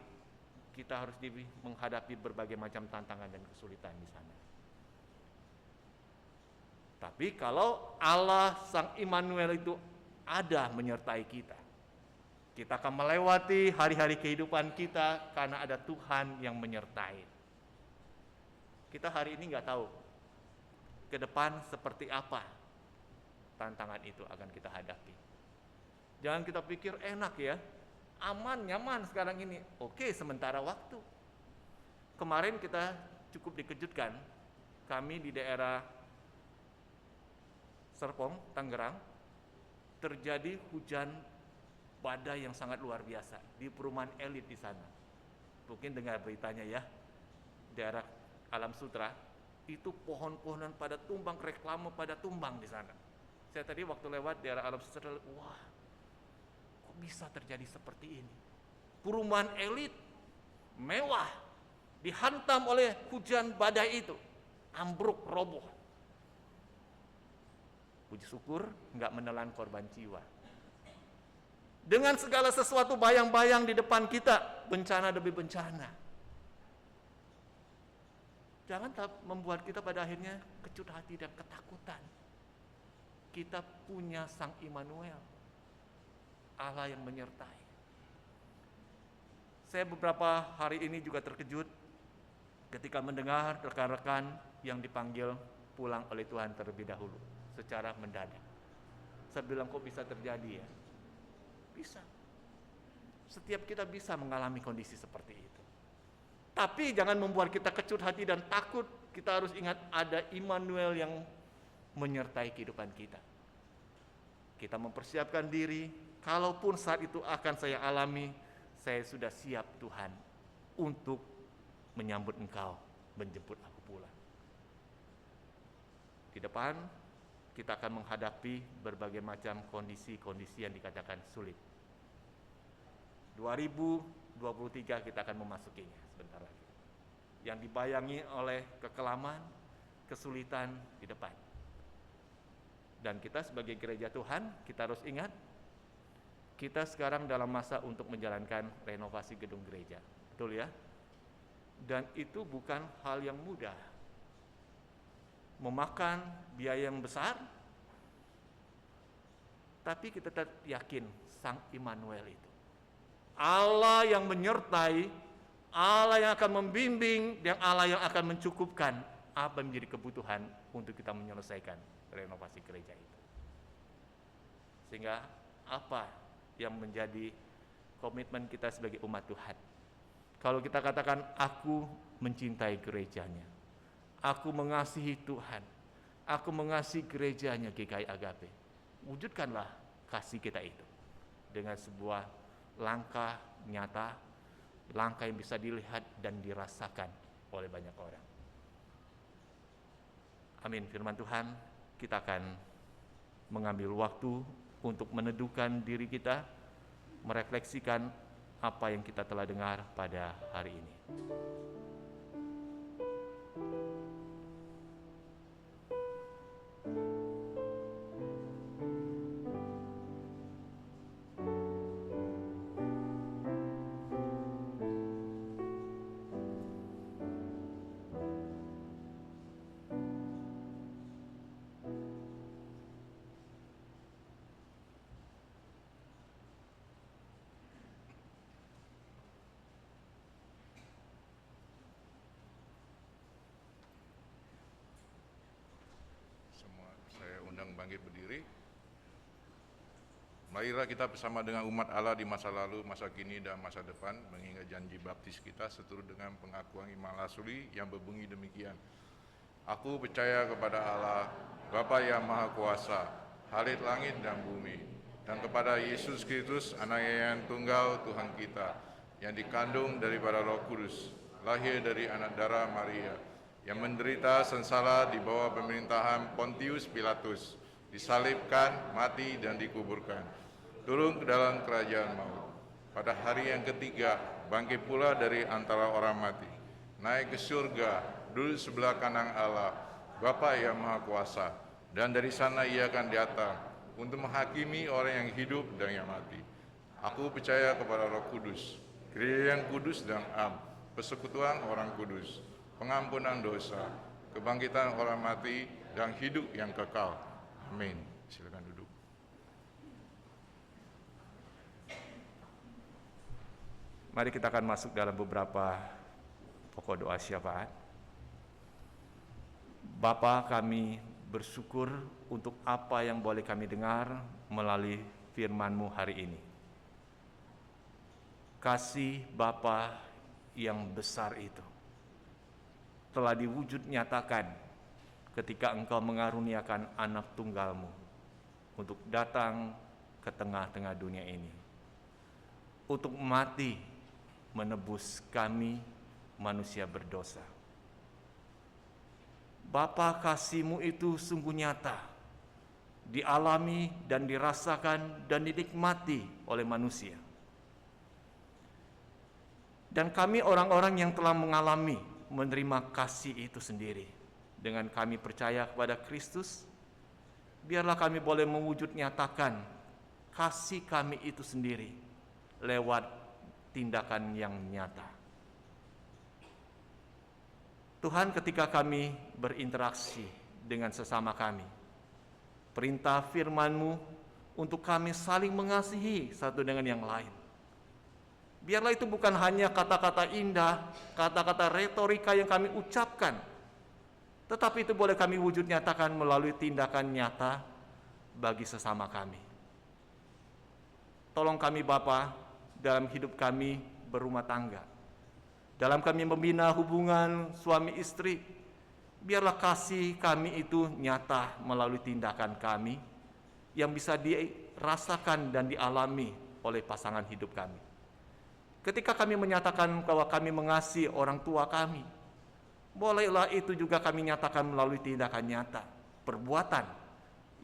kita harus menghadapi berbagai macam tantangan dan kesulitan di sana. Tapi kalau Allah Sang Immanuel itu ada menyertai kita, kita akan melewati hari-hari kehidupan kita karena ada Tuhan yang menyertai. Kita hari ini nggak tahu ke depan seperti apa tantangan itu akan kita hadapi. Jangan kita pikir enak ya, aman, nyaman sekarang ini. Oke, sementara waktu. Kemarin kita cukup dikejutkan, kami di daerah Serpong, Tangerang, terjadi hujan badai yang sangat luar biasa di perumahan elit di sana. Mungkin dengar beritanya ya, daerah Alam Sutra, itu pohon-pohonan pada tumbang, reklame pada tumbang di sana. Saya tadi waktu lewat daerah Alam Sutra, wah, kok bisa terjadi seperti ini? Perumahan elit, mewah, dihantam oleh hujan badai itu, ambruk, roboh. Puji syukur nggak menelan korban jiwa. Dengan segala sesuatu bayang-bayang di depan kita, bencana demi bencana. Jangan membuat kita pada akhirnya kecut hati dan ketakutan. Kita punya Sang Immanuel, Allah yang menyertai. Saya beberapa hari ini juga terkejut ketika mendengar rekan-rekan yang dipanggil pulang oleh Tuhan terlebih dahulu, secara mendadak. Saya bilang, kok bisa terjadi ya? Bisa. Setiap kita bisa mengalami kondisi seperti itu. Tapi jangan membuat kita kecut hati dan takut. Kita harus ingat ada Immanuel yang menyertai kehidupan kita. Kita mempersiapkan diri, kalaupun saat itu akan saya alami, saya sudah siap Tuhan untuk menyambut Engkau, menjemput aku pulang. Di depan kita akan menghadapi berbagai macam kondisi-kondisi yang dikatakan sulit. 2023 kita akan memasukinya sebentar lagi, yang dibayangi oleh kekelaman, kesulitan di depan. Dan kita sebagai gereja Tuhan, kita harus ingat, kita sekarang dalam masa untuk menjalankan renovasi gedung gereja, betul ya? Dan itu bukan hal yang mudah, memakan biaya yang besar, tapi kita tetap yakin Sang Immanuel itu Allah yang menyertai, Allah yang akan membimbing, dan Allah yang akan mencukupkan apa yang menjadi kebutuhan untuk kita menyelesaikan renovasi gereja itu. Sehingga apa yang menjadi komitmen kita sebagai umat Tuhan? Kalau kita katakan, aku mencintai gerejanya, aku mengasihi Tuhan, aku mengasihi gerejanya GKI Agape, wujudkanlah kasih kita itu dengan sebuah langkah nyata, langkah yang bisa dilihat dan dirasakan oleh banyak orang. Amin. Firman Tuhan, kita akan mengambil waktu untuk meneduhkan diri kita, merefleksikan apa yang kita telah dengar pada hari ini. Saya undang bangkit berdiri. Marilah kita bersama dengan umat Allah di masa lalu, masa kini, dan masa depan mengingat janji baptis kita seturut dengan pengakuan iman rasuli yang berbunyi demikian. Aku percaya kepada Allah, Bapa yang Maha Kuasa, Khalid langit dan bumi, dan kepada Yesus Kristus, Anak yang tunggal Tuhan kita, yang dikandung daripada Roh Kudus, lahir dari anak darah Maria, yang menderita sengsara di bawah pemerintahan Pontius Pilatus, disalibkan, mati, dan dikuburkan, turun ke dalam kerajaan maut. Pada hari yang ketiga, bangkit pula dari antara orang mati, naik ke surga, duduk sebelah kanan Allah, Bapa yang Maha Kuasa, dan dari sana ia akan datang untuk menghakimi orang yang hidup dan yang mati. Aku percaya kepada Roh Kudus, Gereja yang kudus dan am, persekutuan orang kudus, pengampunan dosa, kebangkitan orang mati, dan hidup yang kekal. Amin. Silakan duduk. Mari kita akan masuk dalam beberapa pokok doa syafaat. Bapa, kami bersyukur untuk apa yang boleh kami dengar melalui firman-Mu hari ini. Kasih Bapa yang besar itu telah diwujud nyatakan ketika Engkau mengaruniakan anak tunggal-Mu untuk datang ke tengah-tengah dunia ini, untuk mati menebus kami manusia berdosa. Bapa, kasih-Mu itu sungguh nyata, dialami dan dirasakan dan dinikmati oleh manusia. Dan kami orang-orang yang telah mengalami menerima kasih itu sendiri, dengan kami percaya kepada Kristus, biarlah kami boleh mewujud nyatakan kasih kami itu sendiri lewat tindakan yang nyata. Tuhan, ketika kami berinteraksi dengan sesama kami, perintah firman-Mu untuk kami saling mengasihi satu dengan yang lain. Biarlah itu bukan hanya kata-kata indah, kata-kata retorika yang kami ucapkan, tetapi itu boleh kami wujud nyatakan melalui tindakan nyata bagi sesama kami. Tolong kami Bapa dalam hidup kami berumah tangga, dalam kami membina hubungan suami istri, biarlah kasih kami itu nyata melalui tindakan kami yang bisa dirasakan dan dialami oleh pasangan hidup kami. Ketika kami menyatakan bahwa kami mengasihi orang tua kami, bolehlah itu juga kami nyatakan melalui tindakan nyata, perbuatan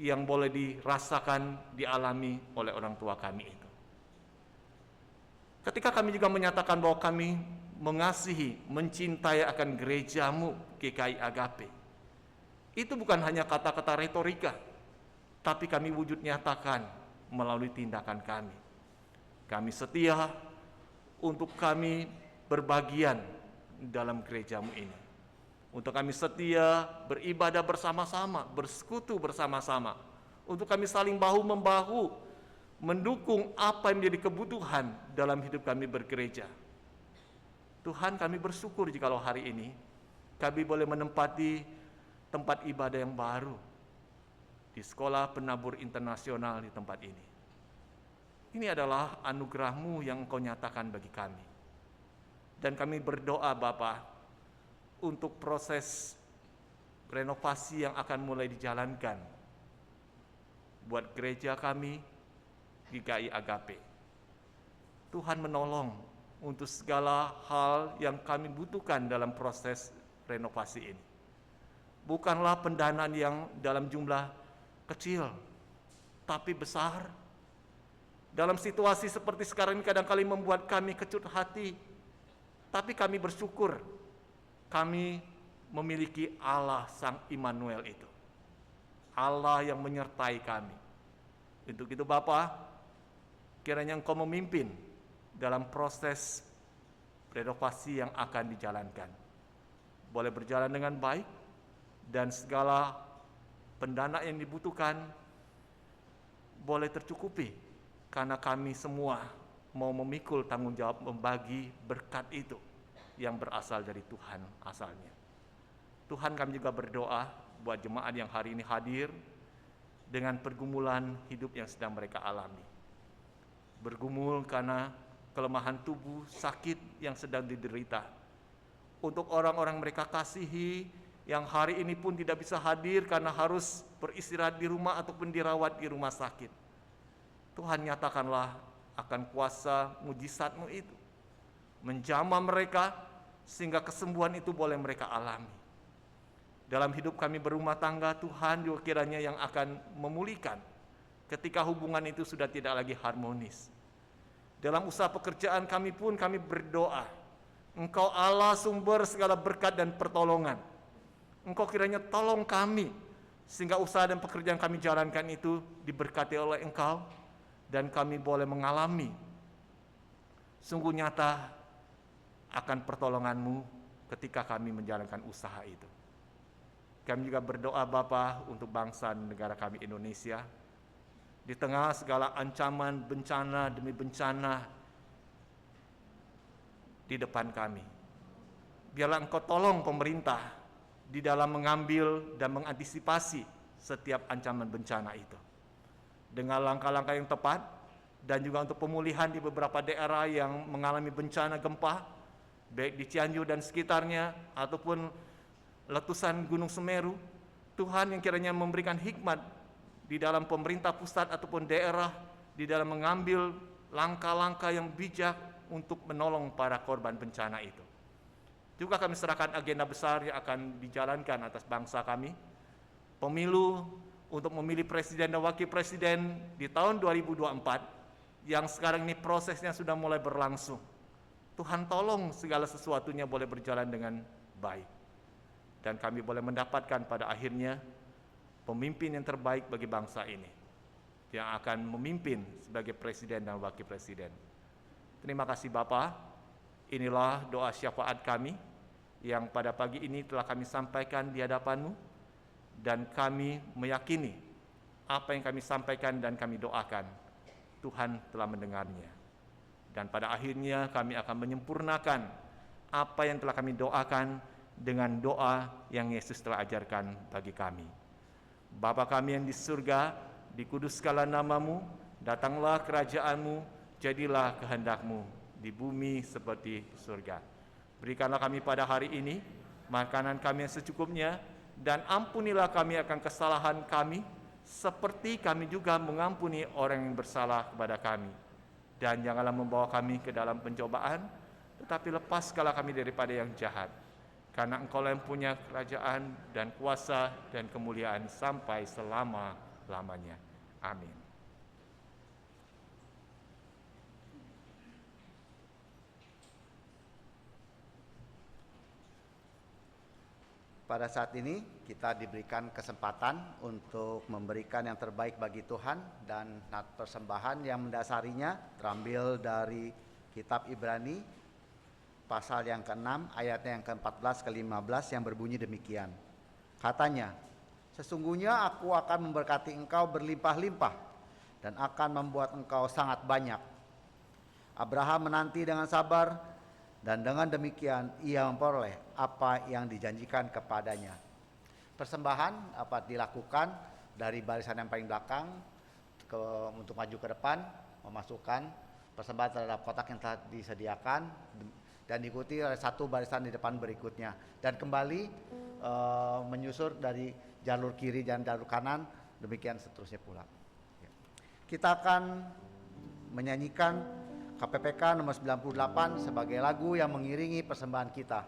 yang boleh dirasakan, dialami oleh orang tua kami itu. Ketika kami juga menyatakan bahwa kami mengasihi, mencintai akan gereja-Mu GKI Agape, itu bukan hanya kata-kata retorika, tapi kami wujud nyatakan melalui tindakan kami. Kami setia untuk kami berbagian dalam gereja-Mu ini, untuk kami setia beribadah bersama-sama, bersekutu bersama-sama, untuk kami saling bahu-membahu, mendukung apa yang menjadi kebutuhan dalam hidup kami bergereja. Tuhan, kami bersyukur jikalau hari ini kami boleh menempati tempat ibadah yang baru di Sekolah Penabur Internasional di tempat ini. Ini adalah anugerah-Mu yang Engkau nyatakan bagi kami. Dan kami berdoa Bapa untuk proses renovasi yang akan mulai dijalankan buat gereja kami GKI Agape. Tuhan menolong untuk segala hal yang kami butuhkan dalam proses renovasi ini. Bukanlah pendanaan yang dalam jumlah kecil, tapi besar. Dalam situasi seperti sekarang ini kadang-kali membuat kami kecut hati, tapi kami bersyukur kami memiliki Allah Sang Immanuel itu. Allah yang menyertai kami. Untuk itu Bapa, kiranya Engkau memimpin dalam proses renovasi yang akan dijalankan. Boleh berjalan dengan baik dan segala pendanaan yang dibutuhkan boleh tercukupi karena kami semua mau memikul tanggung jawab membagi berkat itu yang berasal dari Tuhan asalnya. Tuhan, kami juga berdoa buat jemaat yang hari ini hadir dengan pergumulan hidup yang sedang mereka alami. Bergumul karena kelemahan tubuh, sakit yang sedang diderita. Untuk orang-orang mereka kasihi yang hari ini pun tidak bisa hadir karena harus beristirahat di rumah ataupun dirawat di rumah sakit. Tuhan, nyatakanlah akan kuasa mujizat-Mu itu menjamah mereka sehingga kesembuhan itu boleh mereka alami. Dalam hidup kami berumah tangga, Tuhan juga kiranya yang akan memulihkan ketika hubungan itu sudah tidak lagi harmonis. Dalam usaha pekerjaan kami pun kami berdoa, Engkau Allah sumber segala berkat dan pertolongan. Engkau kiranya tolong kami sehingga usaha dan pekerjaan kami jalankan itu diberkati oleh Engkau dan kami boleh mengalami sungguh nyata akan pertolongan-Mu ketika kami menjalankan usaha itu. Kami juga berdoa Bapa untuk bangsa dan negara kami Indonesia. Di tengah segala ancaman bencana demi bencana di depan kami. Biarlah Engkau tolong pemerintah di dalam mengambil dan mengantisipasi setiap ancaman bencana itu. Dengan langkah-langkah yang tepat dan juga untuk pemulihan di beberapa daerah yang mengalami bencana gempa, baik di Cianjur dan sekitarnya ataupun letusan Gunung Semeru. Tuhan yang kiranya memberikan hikmat di dalam pemerintah pusat ataupun daerah di dalam mengambil langkah-langkah yang bijak untuk menolong para korban bencana itu. Juga kami serahkan agenda besar yang akan dijalankan atas bangsa kami. Pemilu untuk memilih presiden dan wakil presiden di tahun 2024 yang sekarang ini prosesnya sudah mulai berlangsung. Tuhan tolong segala sesuatunya boleh berjalan dengan baik. Dan kami boleh mendapatkan pada akhirnya pemimpin yang terbaik bagi bangsa ini yang akan memimpin sebagai presiden dan wakil presiden. Terima kasih Bapa. Inilah doa syafaat kami yang pada pagi ini telah kami sampaikan di hadapan-Mu dan kami meyakini apa yang kami sampaikan dan kami doakan Tuhan telah mendengarnya. Dan pada akhirnya kami akan menyempurnakan apa yang telah kami doakan dengan doa yang Yesus telah ajarkan bagi kami. Bapa kami yang di surga, dikuduskanlah nama-Mu, datanglah kerajaan-Mu, jadilah kehendak-Mu di bumi seperti surga. Berikanlah kami pada hari ini makanan kami yang secukupnya, dan ampunilah kami akan kesalahan kami, seperti kami juga mengampuni orang yang bersalah kepada kami. Dan janganlah membawa kami ke dalam pencobaan, tetapi lepaskanlah kami daripada yang jahat. Karena Engkau yang punya kerajaan dan kuasa dan kemuliaan sampai selama-lamanya. Amin. Pada saat ini kita diberikan kesempatan untuk memberikan yang terbaik bagi Tuhan, dan persembahan yang mendasarinya terambil dari kitab Ibrani pasal yang ke-6 ayatnya yang ke-14 ke-15 yang berbunyi demikian. Katanya, sesungguhnya aku akan memberkati engkau berlimpah-limpah dan akan membuat engkau sangat banyak. Abraham menanti dengan sabar, dan dengan demikian ia memperoleh apa yang dijanjikan kepadanya. Persembahan dapat dilakukan dari barisan yang paling belakang untuk maju ke depan, memasukkan persembahan terhadap kotak yang telah disediakan dan diikuti oleh satu barisan di depan berikutnya, dan kembali menyusur dari jalur kiri dan jalur kanan, demikian seterusnya pula. Kita akan menyanyikan KPPK nomor 98 sebagai lagu yang mengiringi persembahan kita.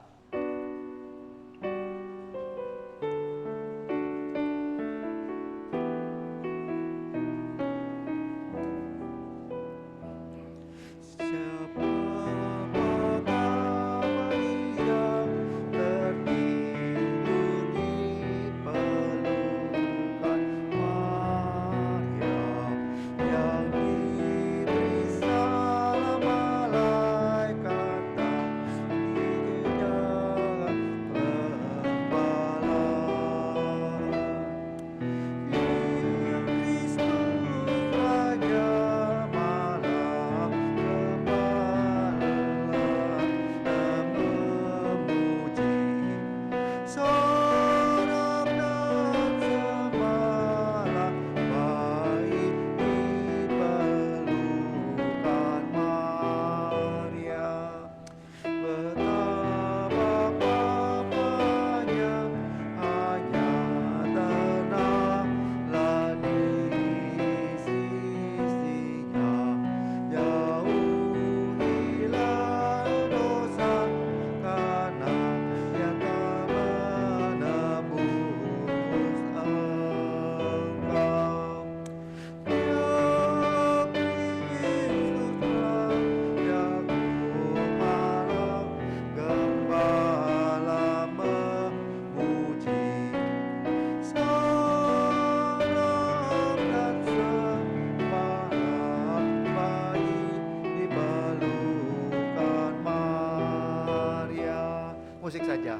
Musik saja.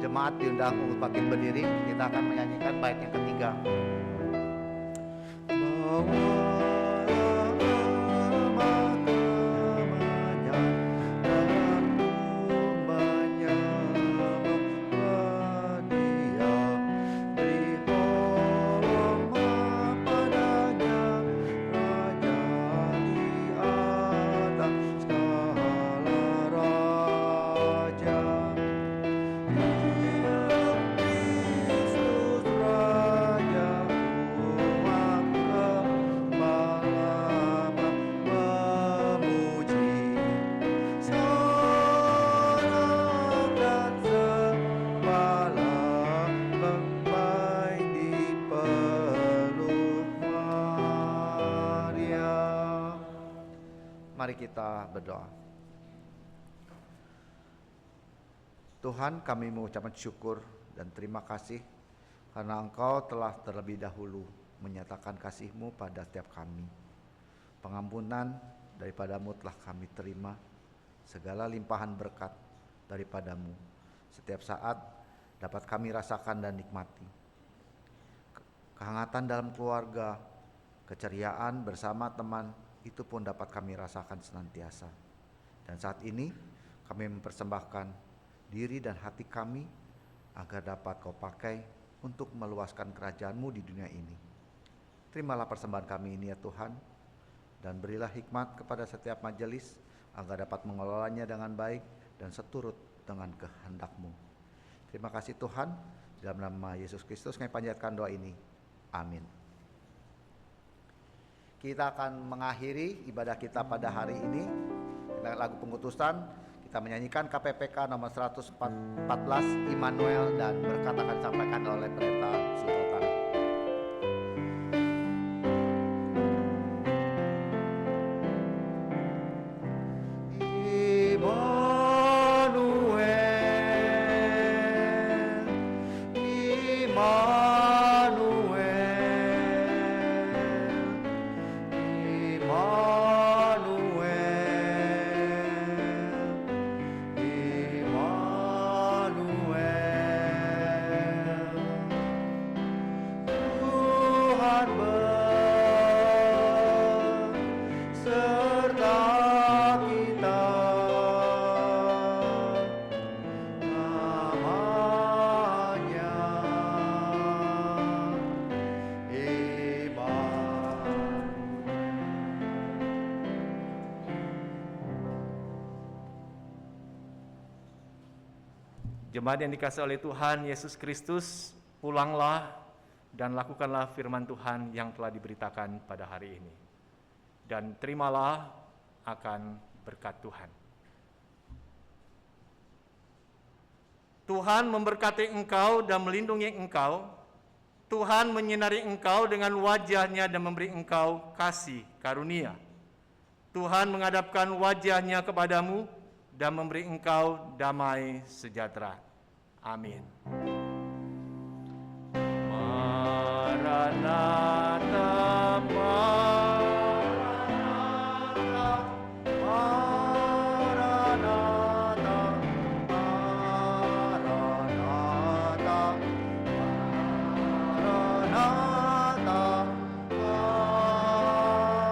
Jemaat diundang untuk bangkit berdiri. Kita akan menyanyikan bait yang ketiga. Mari kita berdoa. Tuhan, kami mengucapkan syukur dan terima kasih karena Engkau telah terlebih dahulu menyatakan kasih-Mu pada setiap kami. Pengampunan daripada-Mu telah kami terima, segala limpahan berkat daripada-Mu setiap saat dapat kami rasakan dan nikmati. Kehangatan dalam keluarga, keceriaan bersama teman, itu pun dapat kami rasakan senantiasa. Dan saat ini kami mempersembahkan diri dan hati kami agar dapat Kau pakai untuk meluaskan kerajaan-Mu di dunia ini. Terimalah persembahan kami ini ya Tuhan, dan berilah hikmat kepada setiap majelis agar dapat mengelolanya dengan baik dan seturut dengan kehendak-Mu. Terima kasih Tuhan, dalam nama Yesus Kristus kami panjatkan doa ini. Amin. Kita akan mengakhiri ibadah kita pada hari ini dengan lagu pengutusan. Kita menyanyikan KPPK nomor 114 Immanuel, dan berkat akan disampaikan oleh Pendeta Sultan. Jemaat yang dikasihi oleh Tuhan Yesus Kristus, pulanglah dan lakukanlah firman Tuhan yang telah diberitakan pada hari ini. Dan terimalah akan berkat Tuhan. Tuhan memberkati engkau dan melindungi engkau. Tuhan menyinari engkau dengan wajah-Nya dan memberi engkau kasih karunia. Tuhan menghadapkan wajah-Nya kepadamu dan memberi engkau damai sejahtera. Amin. Maranatha, Maranatha, Maranatha, Maranatha, Maranatha.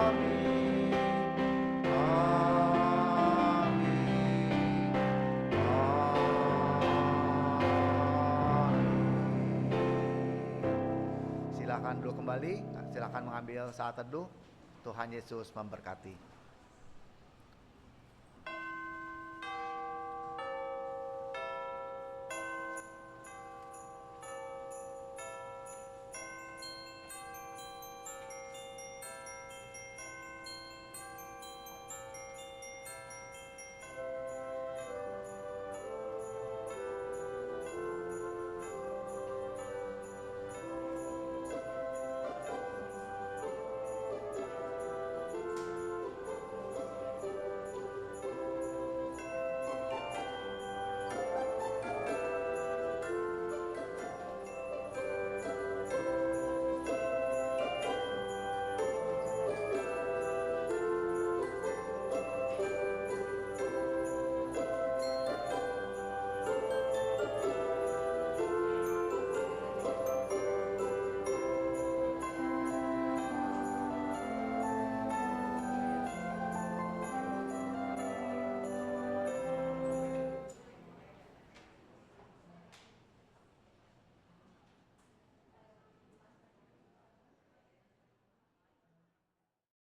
Amin. Silakan duduk kembali, silakan mengambil saat teduh. Tuhan Yesus memberkati.